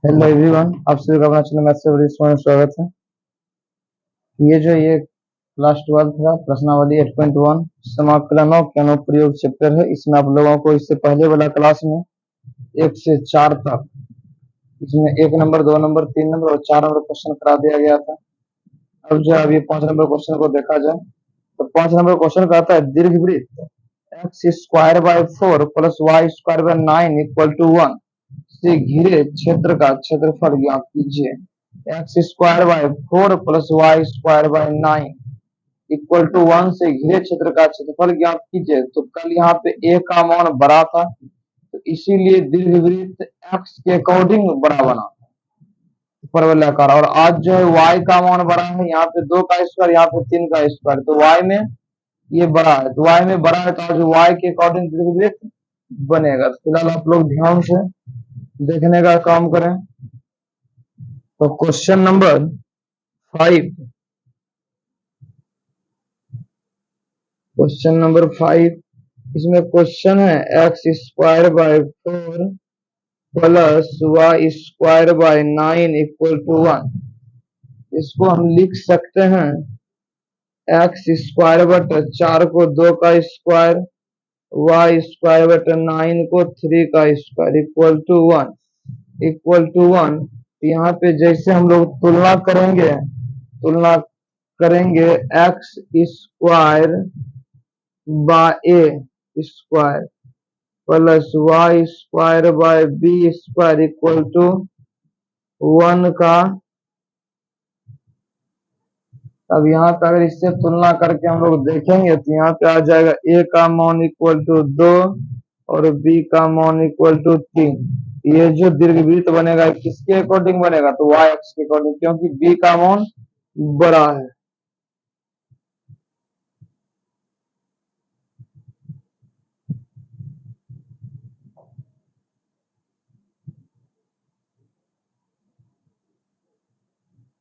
Hello everyone, आप सभी का अपना चैनल मैथ से बड़ी स्वागत है। ये क्लास 12 का प्रश्नावली 8.1 समाकलन के अनुप्रयोग चैप्टर है। इसमें आप लोगों को इससे पहले वाला क्लास में 1 से 4 तक इसमें 1 नंबर, 2 नंबर, 3 नंबर और 4 नंबर क्वेश्चन करा दिया गया था। अब जो अब ये 5 नंबर क्वेश्चन को देखा जाए तो 5 नंबर क्वेश्चन कहता है दीर्घवृत्त x square by 4 plus y square by 9 equal to 1 से घिरे क्षेत्र का क्षेत्रफल ज्ञात कीजिए। X square by 4 plus y square by 9 equal to 1 से घिरे क्षेत्र का क्षेत्रफल ज्ञात कीजिए। तो कल यहाँ पे ए का मान बड़ा था, तो इसीलिए दीर्घवृत्त एक्स के अकॉर्डिंग बड़ा बना परवलयाकार। और आज जो है वाई का मान बड़ा है, यहाँ पे 2 का स्क्वायर, यहाँ पे 3 का स्क्वायर, तो वाई में ये बड़ा है, तो वाई में बड़ा है तो आज वाई के अकॉर्डिंग दीर्घवृत्त बनेगा। तो फिलहाल आप लोग ध्यान से देखने का काम करें। तो क्वेश्चन नंबर 5, क्वेश्चन नंबर 5 इसमें क्वेश्चन है x square by 4 plus y square by 9 equal to 1। इसको हम लिख सकते हैं एक्स स्क्वायर बटे 4 को 2 का स्क्वायर, वाई स्क्वायर बटे 9 को 3 का square equal to 1 equal to 1। यहाँ पे जैसे हम लोग तुलना करेंगे x square by a square plus y square by b square equal to 1 का। अब यहाँ पे अगर इससे तुलना करके हम लोग देखेंगे तो यहाँ पे आ जाएगा ए का मान इक्वल टू 2 और बी का मान इक्वल टू 3। ये जो दीर्घवृत्त बनेगा किसके अकॉर्डिंग बनेगा, तो वाई एक्स के अकॉर्डिंग, क्योंकि बी का मान बड़ा है।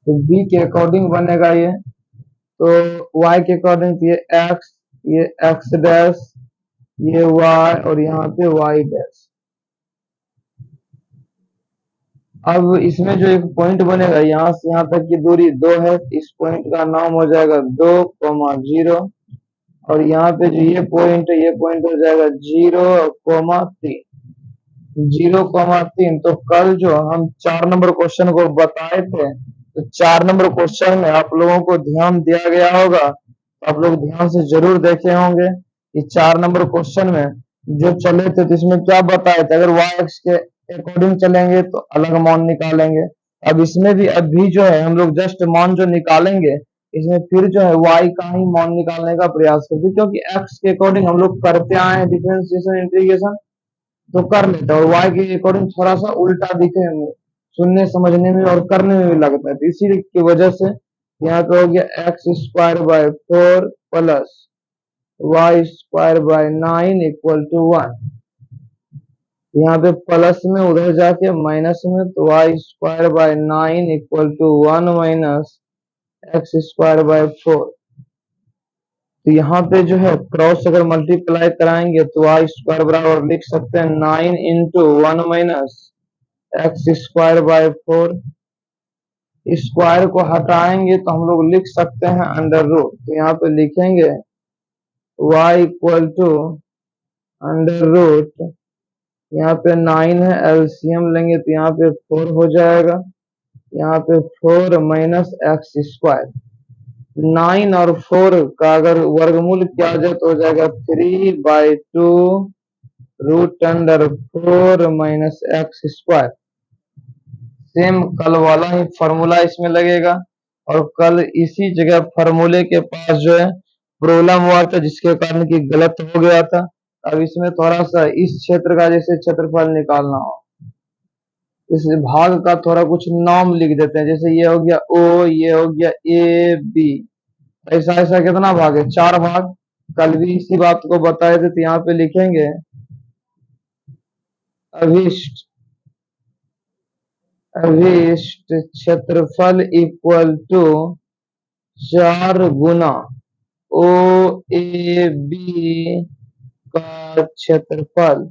तो बी के अकॉर्डिंग बनेगा ये, तो y के अकॉर्डिंग ये x डैश, ये y और यहाँ पे y डैश। अब इसमें जो एक पॉइंट बनेगा यहाँ से यहाँ तक की दूरी 2 है, इस पॉइंट का नाम हो जाएगा 2,0 और यहाँ पे जो ये पॉइंट हो जाएगा 0,3। 0,3। तो कल जो हम 4 नंबर क्वेश्चन को बताए थे, तो 4 नंबर क्वेश्चन में आप लोगों को ध्यान दिया गया होगा, तो आप लोग ध्यान से जरूर देखे होंगे कि 4 नंबर क्वेश्चन में जो चले थे तो इसमें क्या बताए थे, अगर वाई एक्स के अकॉर्डिंग चलेंगे तो अलग मान निकालेंगे। अब इसमें भी अभी जो है हम लोग जस्ट मान जो निकालेंगे, इसमें फिर जो है वाई का ही मान निकालने का प्रयास करते, क्योंकि एक्स के अकॉर्डिंग हम लोग करते आए हैं डिफरेंशिएशन इंटीग्रेशन, तो कर लेते हैं। और वाई के अकॉर्डिंग थोड़ा सा उल्टा दिखे सुनने समझने में और करने में भी लगता है, तो इसी की वजह से यहाँ पे हो गया x square by 4 plus y square by 9 equal to 1। यहाँ पे प्लस में उधर जाके माइनस में, तो y square by 9 equal to 1 minus x square by 4। तो यहाँ पे जो है क्रॉस अगर मल्टीप्लाई कराएंगे तो वाई स्क्वायर बराबर लिख सकते हैं 9 into 1 minus x square by 4। Square को हटाएंगे तो हम लोग लिख सकते हैं अंडर रूट, तो यहाँ पे लिखेंगे y equal to under root, यहाँ पे 9 है, एलसीएम लेंगे तो यहाँ पे 4 हो जाएगा, यहाँ पे 4 माइनस एक्स स्क्वायर। 9 और 4 का अगर वर्गमूल किया जाए तो हो जाएगा 3/2 root under 4 minus x square. Same कल वाला ही फॉर्मूला इसमें लगेगा, और कल इसी जगह फॉर्मूले के पास जो है प्रॉब्लम हुआ था जिसके कारण कि गलत हो गया था। अब इसमें थोड़ा सा इस क्षेत्र का जैसे क्षेत्रफल निकालना हो, इस भाग का थोड़ा कुछ नाम लिख देते हैं, जैसे ये हो गया ओ, ये हो गया ए बी, ऐसा ऐसा कितना भाग है, 4 भाग। कल भी इसी बात को बताए थे, तो यहाँ पे लिखेंगे अभिष्ट अभिष्ट क्षेत्रफल इक्वल टू 4 गुना ओ ए बी का क्षेत्रफल।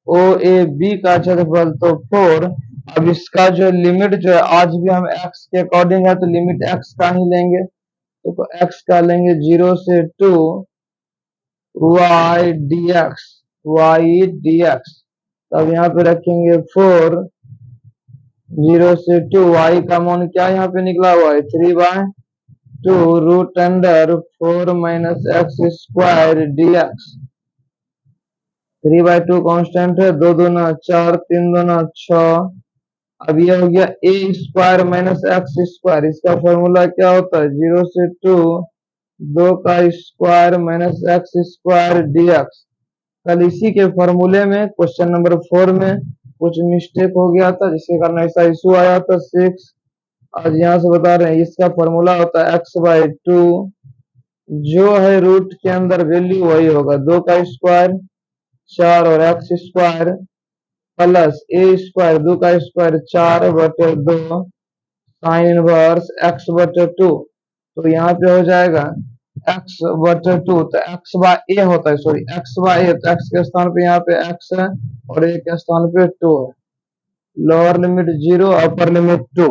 ओ ए बी का क्षेत्रफल तो 4 अब इसका जो लिमिट जो है आज भी हम x के अकॉर्डिंग है तो लिमिट x का ही लेंगे, तो x का लेंगे 0 से 2 y dx। तब यहाँ पे रखेंगे 4 0 से 2 y का मान क्या यहाँ पे निकला हुआ है 3/2 root under 4 minus x square dx। 3/2 constant है, 2 दूना 4 3 दूना 6। अब ये हो गया ए स्क्वायर माइनस एक्स स्क्वायर, इसका फॉर्मूला क्या होता है 0 से 2 2 का square minus x square dx। कल इसी के फॉर्मूले में क्वेश्चन नंबर 4 में कुछ मिस्टेक हो गया था जिसके कारण ऐसा इशू आया था 6। आज यहाँ से बता रहे हैं इसका फॉर्मूला होता है x/2, जो है रूट के अंदर वैल्यू वही होगा 2 का स्क्वायर 4 और एक्स स्क्वायर प्लस ए स्क्वायर 2 का स्क्वायर 4/2 साइन इनवर्स x/2। तो यहाँ पे हो जाएगा x/2, तो x/a होता है, सॉरी x/a, तो x के स्थान पे यहाँ पे x है और a के स्थान पे 2 है। लोअर लिमिट 0 अपर लिमिट 2,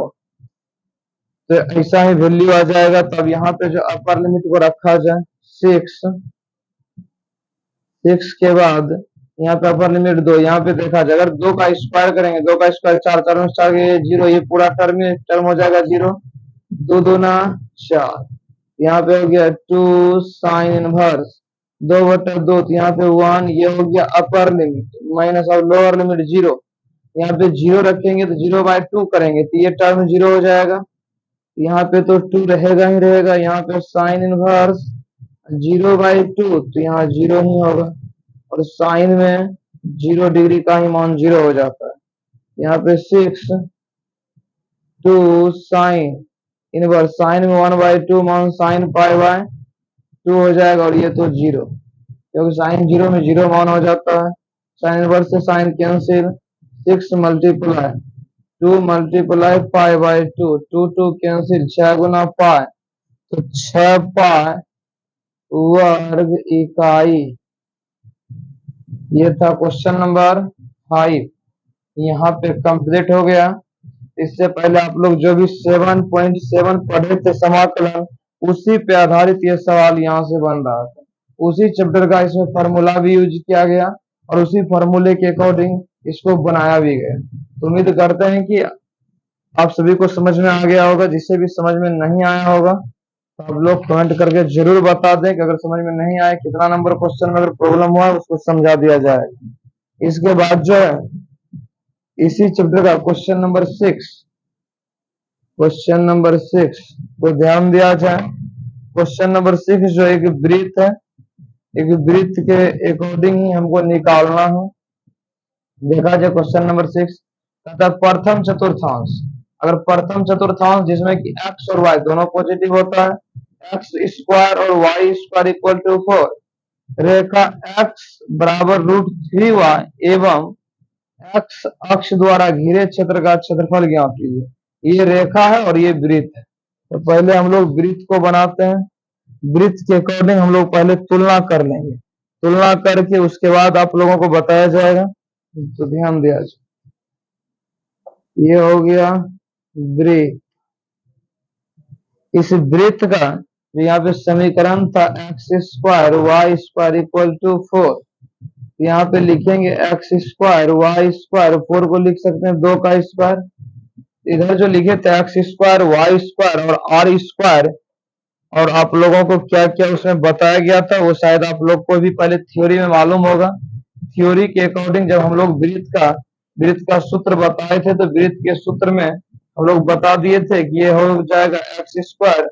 तो ऐसा ही वैल्यू आ जाएगा। तब यहाँ पे जो अपर लिमिट को रखा जाए 6 के बाद यहाँ पे अपर लिमिट 2, यहाँ पे देखा जाए अगर 2 का स्क्वायर करेंगे 2 का स्क्वायर 4 4 में 4 0, ये पूरा टर्म हो जाएगा 0, 2 दूना 4। यहाँ पे हो गया 2 साइन इनवर्स 2/2, तो यहाँ पे 1, ये हो गया अपर लिमिट माइनस और लोअर लिमिट 0। यहाँ पे 0 रखेंगे तो 0/2 करेंगे तो ये टर्म 0 हो जाएगा, यहाँ पे तो 2 रहेगा ही रहेगा। यहाँ पे साइन इनवर्स 0/2, तो यहाँ 0 ही होगा और साइन में 0 डिग्री का ही मान 0 हो जाता है। यहाँ पे 6 2 साइन इनवर्स, साइन में 1/2 मान साइन π/2 हो जाएगा और ये तो 0, क्योंकि साइन 0 में 0 मान हो जाता है। साइन इनवर्स से sine cancel, 6 multiply 2 multiply π/2, 2 2 cancel, 6 गुना पाई, तो 6 पाई वर्ग इकाई। ये था क्वेश्चन नंबर 5, यहाँ पे कंप्लीट हो गया। इससे पहले आप लोग जो भी 7.7 पढ़े थे समाकलन, उसी पे आधारित ये सवाल यहाँ से बन रहा था। उसी चैप्टर का इसमें फार्मूला भी यूज किया गया और उसी फार्मूले के अकॉर्डिंग इसको बनाया भी गया। तो उम्मीद करते हैं कि आप सभी को समझ में आ गया होगा। जिसे भी समझ में नहीं आया होगा तो आप लोग कमेंट करके जरूर बता दें कि अगर समझ में नहीं आए कितना नंबर क्वेश्चन में अगर प्रॉब्लम हुआ उसको समझा दिया जाएगा। इसके बाद जो है इसी चैप्टर का क्वेश्चन नंबर 6 को ध्यान दिया जाए। क्वेश्चन नंबर 6 जो एक वृत्त है, एक वृत्त के अकॉर्डिंग ही हमको निकालना है। देखा जाए क्वेश्चन नंबर 6 तथा प्रथम चतुर्थांश, अगर प्रथम चतुर्थांश जिसमें कि x और y दोनों पॉजिटिव होता है, एक्स स्क्वायर और वाई स्क्वायर इक्वल टू 4, रेखा x बराबर √3y एवं x अक्ष द्वारा घिरे क्षेत्र का क्षेत्रफल ज्ञात कीजिए। ये रेखा है और ये वृत्त है। तो पहले हम लोग वृत्त को बनाते हैं। वृत्त के अकॉर्डिंग हम लोग पहले तुलना कर लेंगे, तुलना करके उसके बाद आप लोगों को बताया जाएगा। तो ध्यान दिया जाए, ये हो गया वृत्त। इस वृत्त का यहाँ पे समीकरण था x square y square equal to 4। यहाँ पे लिखेंगे एक्स स्क्वायर वाई स्क्वायर, 4 को लिख सकते हैं 2 का स्क्वायर, इधर जो लिखे थे एक्स स्क्वायर वाई स्क्वायर और आर स्क्वायर, और आप लोगों को क्या क्या उसमें बताया गया था वो शायद आप लोग को भी पहले थ्योरी में मालूम होगा। थ्योरी के अकॉर्डिंग जब हम लोग वृत्त का सूत्र बताए थे तो वृत्त के सूत्र में हम लोग बता दिए थे कि ये हो जाएगा x square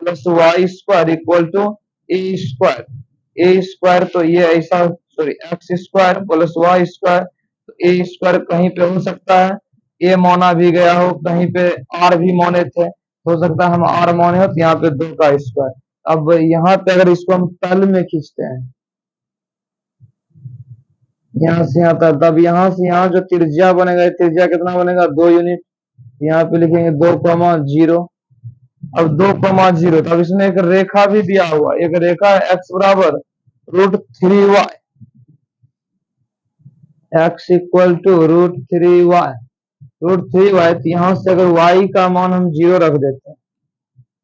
plus y square equal to a square. तो ये ऐसा, sorry, x square plus y square, तो ए स्क्वायर कहीं पे हो सकता है ए माना भी गया हो, कहीं पे आर भी माने थे, हो सकता है हम आर माने हो, तो यहाँ पे 2 का स्क्वायर। अब यहाँ पे अगर इसको हम तल में खींचते हैं यहाँ से यहाँ तक, तब यहाँ से यहाँ जो त्रिज्या बनेगा, त्रिज्या कितना बनेगा 2 यूनिट। यहाँ पे लिखेंगे 2,0। अब 2,0, तब इसमें एक रेखा भी दिया हुआ, एक रेखा है x बराबर √3y, x equal to √3y। √3y, तो यहाँ से अगर y का मान हम 0 रख देते हैं,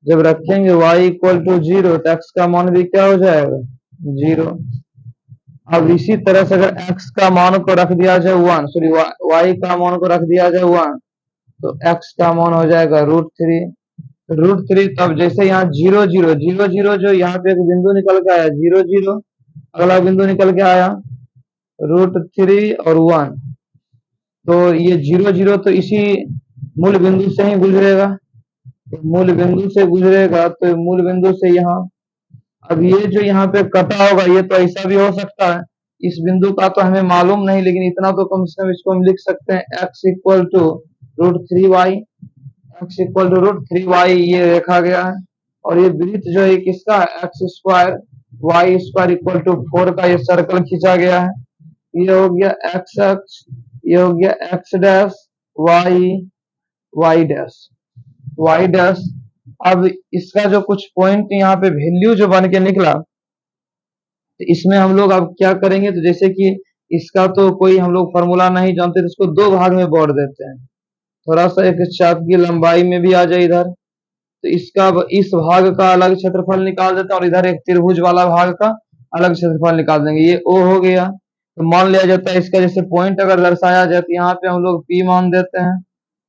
जब रखेंगे y इक्वल टू 0 तो x का मान भी क्या हो जाएगा 0। अब इसी तरह से अगर x का मान को रख दिया जाए 1, सॉरी y का मान को रख दिया जाए 1, तो x का मान हो जाएगा √3। तब जैसे यहाँ 0 0 0 0, जो यहाँ पे एक बिंदु निकल के आया 0 0, अगला बिंदु निकल के आया √3 और 1, तो ये 0 0 तो इसी मूल बिंदु से ही गुजरेगा, मूल बिंदु से गुजरेगा, तो मूल बिंदु से यहाँ, अब ये जो यहाँ पे कटा होगा ये तो ऐसा भी हो सकता है, इस बिंदु का तो हमें मालूम नहीं, लेकिन इतना तो कम से कम इसको हम लिख सकते हैं x equal to √3y, x equal to √3y ये रखा गया है। और ये वृत्त जो है किसका है, x square y square equal to 4 का ये सर्कल खींचा गया है। ये हो गया x अक्ष, ये हो गया x dash, y dash, y dash. अब इसका जो कुछ पॉइंट यहाँ पे वैल्यू जो बन के निकला, तो इसमें हम लोग अब क्या करेंगे, तो जैसे कि इसका तो कोई हम लोग फॉर्मूला नहीं जानते, तो इसको दो भाग में बांट देते हैं, थोड़ा सा एक चाप की लंबाई में भी आ जाए इधर, तो इसका इस भाग का अलग क्षेत्रफल निकाल देते हैं और इधर एक त्रिभुज वाला भाग का अलग क्षेत्रफल निकाल देंगे। ये O हो गया, तो मान लिया जाता है इसका जैसे पॉइंट अगर दर्शाया जाए, तो यहाँ पे हम लोग P मान देते हैं,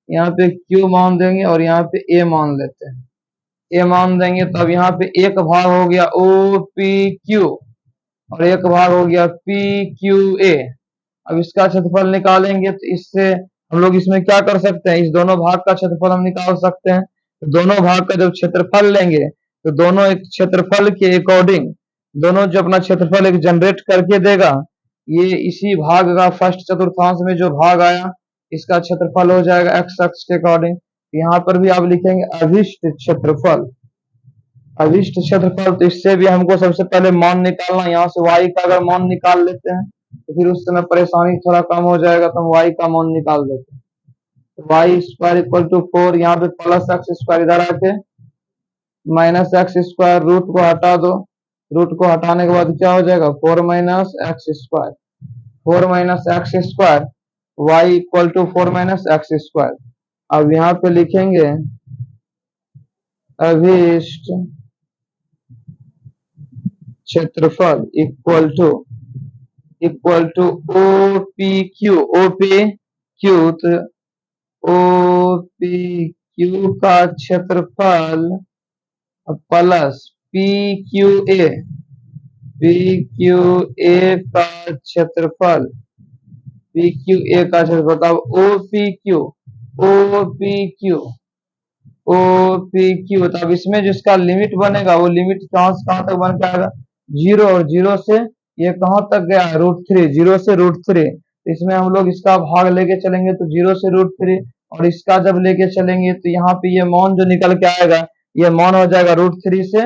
यहाँ पे Q मान देंगे और यहाँ पे A मान लेते हैं, A मान देंगे। तब यहाँ पे एक भाग हो गया OPQ और एक भाग हो गया PQA। अब इसका क्षेत्रफल निकालेंगे, तो इससे हम लोग इसमें क्या कर सकते हैं, इस दोनों भाग का क्षेत्रफल हम निकाल सकते हैं। तो दोनों भाग का जब क्षेत्रफल लेंगे, तो दोनों एक क्षेत्रफल के अकॉर्डिंग, दोनों जो अपना क्षेत्रफल एक जनरेट करके देगा, ये इसी भाग का फर्स्ट चतुर्थांश में जो भाग आया, इसका क्षेत्रफल हो जाएगा x अक्ष के अकॉर्डिंग। यहाँ पर भी आप लिखेंगे अभिष्ट क्षेत्रफल, अभिष्ट क्षेत्रफल। तो इससे भी हमको सबसे पहले मान निकालना, यहाँ से y का अगर मान निकाल लेते हैं तो फिर उस समय परेशानी थोड़ा कम हो जाएगा, तो हम y का मान निकाल देते हैं। तो y स्क्वायर इक्वल टू 4, यहाँ पे प्लस x स्क्वायर इधर आके माइनस x स्क्वायर, रूट को हटा दो, रूट को हटाने के बाद क्या हो जाएगा 4 minus x square, 4 minus x square, y equal to 4 minus x square. अब यहाँ पे लिखेंगे अभिष्ट क्षेत्रफल इक्वल टू OPQ, तो OPQ का क्षेत्रफल प्लस PQA का क्षेत्रफल, अब OPQ, तब इसमें जिसका लिमिट बनेगा वो लिमिट कहां से कहां तक बन के आएगा 0, और 0 से ये कहां तक गया √3, 0 से √3। इसमें हम लोग इसका भाग लेके चलेंगे तो 0 से √3, और इसका जब लेके चलेंगे तो यहाँ पे ये मान जो निकल के आएगा, ये मान हो जाएगा √3 से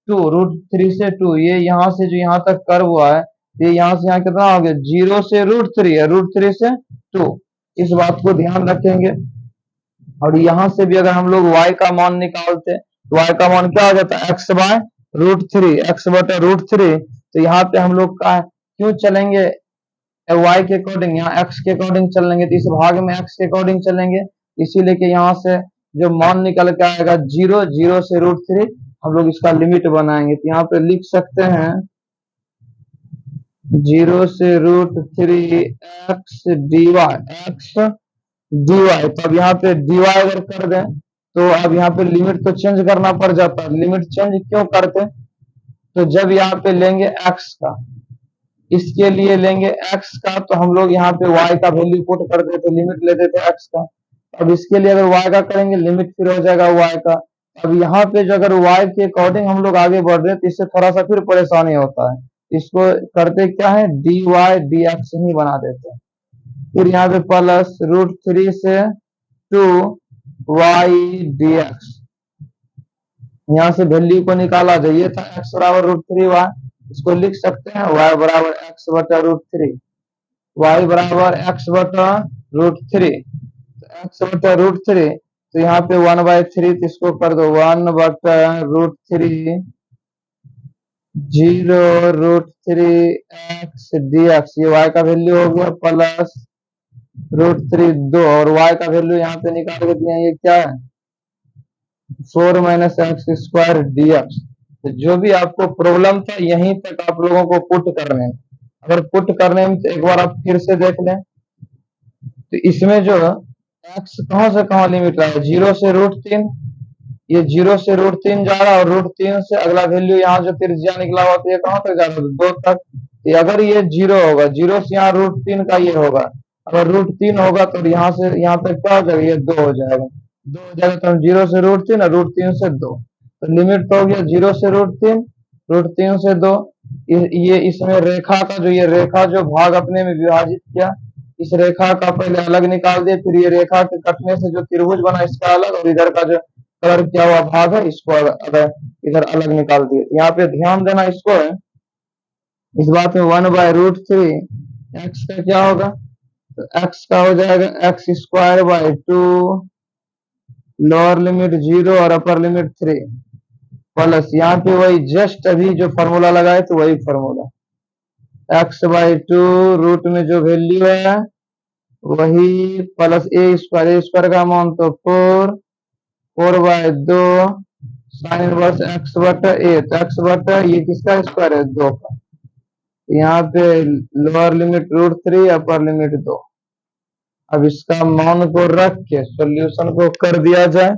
2, √3 से 2। ये यहाँ से जो यहाँ तक कर्व हुआ है, ये यहाँ से यहाँ कितना हो गया 0 से √3 है, √3 से 2, इस बात को ध्यान रखेंगे। और यहाँ से भी अगर हम लोग y का मान निकालते, तो y का मान क्या हो जाता है x बाय √3, x बटा √3। तो यहाँ पे हम लोग का क्यों चलेंगे y के अकॉर्डिंग, यहाँ x के अकॉर्डिंग चलेंगे, तो इस भाग में x के अकॉर्डिंग चलेंगे, इसीलिए कि यहाँ से जो मान निकल के आएगा 0, 0 से √3, हम लोग इसका लिमिट बनाएंगे। तो यहाँ पे लिख सकते हैं 0 से √3 x dy। तो अब यहाँ पे dy अगर कर दें, तो अब यहाँ पे लिमिट तो चेंज करना पड़ जाता है। लिमिट चेंज क्यों करते, तो जब यहाँ पे लेंगे x का, इसके लिए लेंगे x का, तो हम लोग यहाँ पे y का वैल्यू पुट कर देते, लिमिट ले देते x का। अब इसके लिए अगर y का करेंगे, लिमिट फिर हो जाएगा y का। अब यहाँ पे जो अगर y के अकॉर्डिंग हम लोग आगे बढ़ रहे हैं, तो इससे थोड़ा सा फिर परेशानी होता है। इसको करते क्या है dy dx ही बना देते हैं, फिर यहाँ पे प्लस √3 से 2y dx, यहाँ से वैल्यू को निकाला जाइए था x बराबर √3y, इसको लिख सकते हैं y बराबर x बटा √3, y बराबर x बटा √3, x बटा √3, तो यहाँ पे 1/3, तो इसको कर दो 1 बटा √3, 0 √3 x dx, ये y का वैल्यू हो गया प्लस √3 2, और y का वैल्यू यहाँ पे निकाल के दिया, ये क्या है 4 माइनस एक्स स्क्वायर dx। तो जो भी आपको प्रॉब्लम था यहीं तक आप लोगों को पुट करने में, अगर पुट करने में तो एक बार आप फिर से देख लें, तो इसमें जो एक्स कहां से कहां लिमिट रहा है 0 से √3, ये 0 से √3 जा रहा है, और √3 से अगला वैल्यू यहाँ जो त्रिज्या निकला हुआ तो ये कहां तक जा रहा है 2 तक। ये अगर ये 0 होगा, 0 से यहाँ √3 का ये होगा, अगर √3 होगा तो यहाँ से यहाँ तक क्या हो जाएगा, ये 2 हो जाएगा, 2 हो जाएगा, तो हम 0 से √3 और √3 से 2, तो लिमिट तो हो गया 0 से √3, √3 से 2। ये इसमें रेखा का जो, ये रेखा जो भाग अपने में विभाजित किया, इस रेखा का पहले अलग निकाल दिए, फिर ये रेखा के कटने से जो त्रिभुज बना इसका अलग, और इधर का जो कलर किया हुआ भाग है इसको अगर इधर अलग निकाल दिए। यहाँ पे ध्यान देना इसको है, इस बात में 1/√3 एक्स का क्या होगा, तो एक्स का हो जाएगा x square bye 2, lower limit 0 और अपर लिमिट 3, प्लस यहाँ पे वही जस्ट अभी जो फॉर्मूला लगाए तो वही फॉर्मूला, x/2 रूट में जो वैल्यू है वही, प्लस a² का मान तो 4/2 साइन इनवर्स x/a, तो x/, ये किसका स्क्वायर है 2 का, तो यहाँ पे लोअर लिमिट √3 अपर लिमिट 2। अब इसका मान को रख के सॉल्यूशन को कर दिया जाए,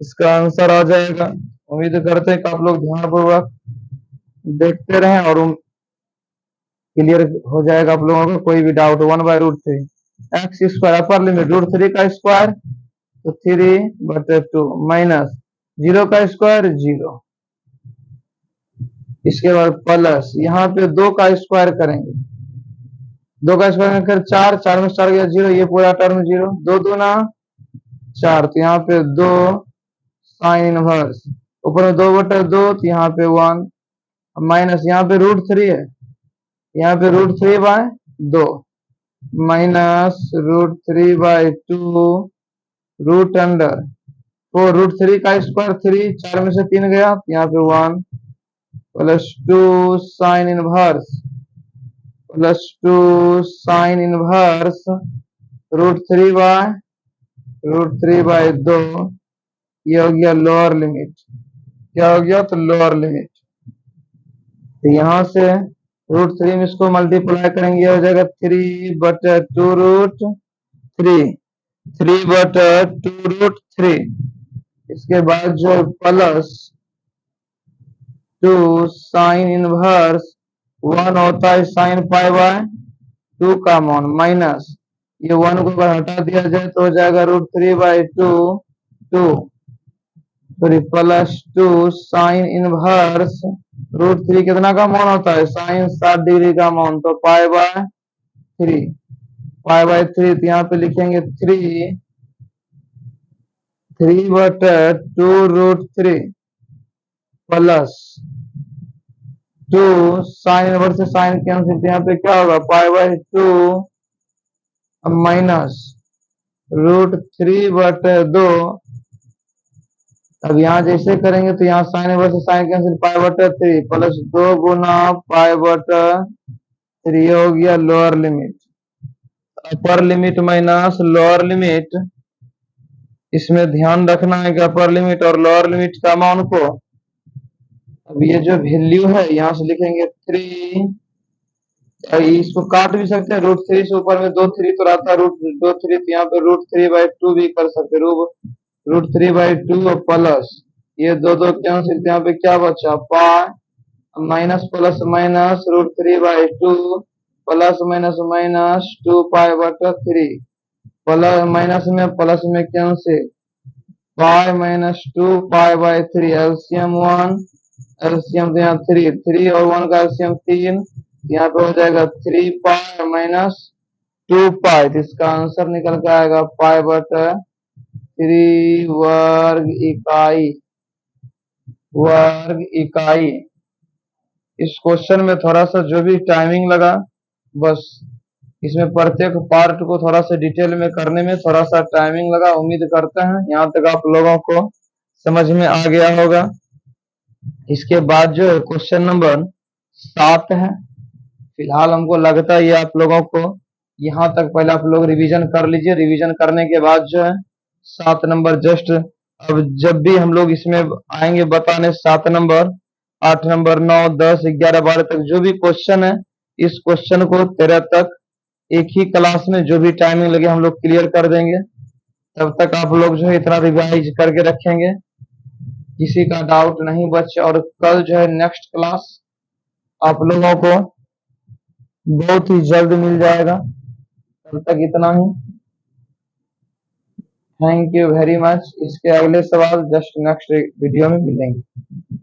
इसका आंसर आ जाएगा। उम्मीद करते हैं कि आप लोग ध्यानपूर्वक देखते रहें और क्लियर हो जाएगा आप लोगों को, कोई भी डाउट। 1/√3 x² अपर लिमिट √3 का स्क्वायर तो 3/2 माइनस 0 का स्क्वायर 0, इसके बाद प्लस यहाँ पे 2 का स्क्वायर करेंगे, 2 का स्क्वायर कर 4, 4 में 4 गया 0, ये पूरा टर्म 0, 2 दूना 4, तो यहाँ पे 2 साइन इनवर्स, ऊपर में 2/2 तो यहाँ पे 1, माइनस यहाँ पे √3 है, यहाँ पे √3/2 माइनस √3/2 रूट अंडर 4, √3 का स्क्वायर 3, 4 में से 3 गया, यहाँ पे 1 plus 2 sine inverse plus 2 sine inverse √3/2, ये हो गया लोअर लिमिट, क्या हो गया तो लोअर लिमिट। तो यहाँ से √3 में इसको मल्टीप्लाई करेंगे, हो जाएगा 3/2√3, 3/2√3, इसके बाद जो प्लस 2 साइन इनवर्स 1 होता है साइन π/2 का मान, माइनस ये 1 को अगर हटा दिया जाए तो हो जाएगा √3/2 सॉरी प्लस 2 साइन इनवर्स √3 कितना का मान होता है साइन 60 डिग्री का मान, तो π/3, तो यहाँ पे लिखेंगे 3/2√3 प्लस 2 साइन इनवर्स से साइन कैंसिल, यहाँ पे क्या होगा π/2 माइनस √3/2। अब यहाँ जैसे करेंगे तो यहाँ साइन इनवर्स से साइन कैंसिल, π/3 प्लस 2 गुना π/3 हो गया lower limit, upper limit minus lower limit. इसमें ध्यान रखना है कि अपर लिमिट और लोअर लिमिट का मान को, अब ये जो वैल्यू है यहाँ से लिखेंगे 3, इसको काट भी सकते हैं, √3 से ऊपर में 2 3 तो रहता है √2 3, तो यहाँ पे √3/2 भी कर सकते हैं, √3/2 और प्लस ये 2 कैंसिल, यहाँ पे क्या बचा minus plus minus √3/2 plus minus minus 2π/3, plus minus में कैंसिल, π-2π/3, एलसीएम 1, एलसीएम तो यहाँ 3 और 1 का एलसीएम 3, यहाँ पे हो जाएगा 3π माइनस 2π, तो इसका आंसर निकल के आएगा π/3 वर्ग इकाई। इस क्वेश्चन में थोड़ा सा जो भी टाइमिंग लगा, बस इसमें प्रत्येक पार्ट को थोड़ा सा डिटेल में करने में थोड़ा सा टाइमिंग लगा। उम्मीद करते हैं यहाँ तक आप लोगों को समझ में आ गया होगा। इसके बाद जो क्वेश्चन नंबर 7 है, फिलहाल हमको लगता है ये आप लोगों को यहाँ तक पहले आप लोग रिवीजन कर लीजिए। रिवीजन करने के बाद जो है 7 नंबर जस्ट, अब जब भी हम लोग इसमें आएंगे बताने 7 नंबर, 8 नंबर, 9, 10, 11, 12 तक जो भी क्वेश्चन है, इस क्वेश्चन को 13 तक एक ही क्लास में जो भी टाइमिंग लगे हम लोग क्लियर कर देंगे। तब तक आप लोग जो है इतना रिवाइज करके रखेंगे, किसी का डाउट नहीं बचे। और कल जो है नेक्स्ट क्लास आप लोगों को बहुत ही जल्द मिल जाएगा। तब तक इतना ही। Thank you very much. इसके अगले सवाल जस्ट नेक्स्ट वीडियो में मिलेंगे।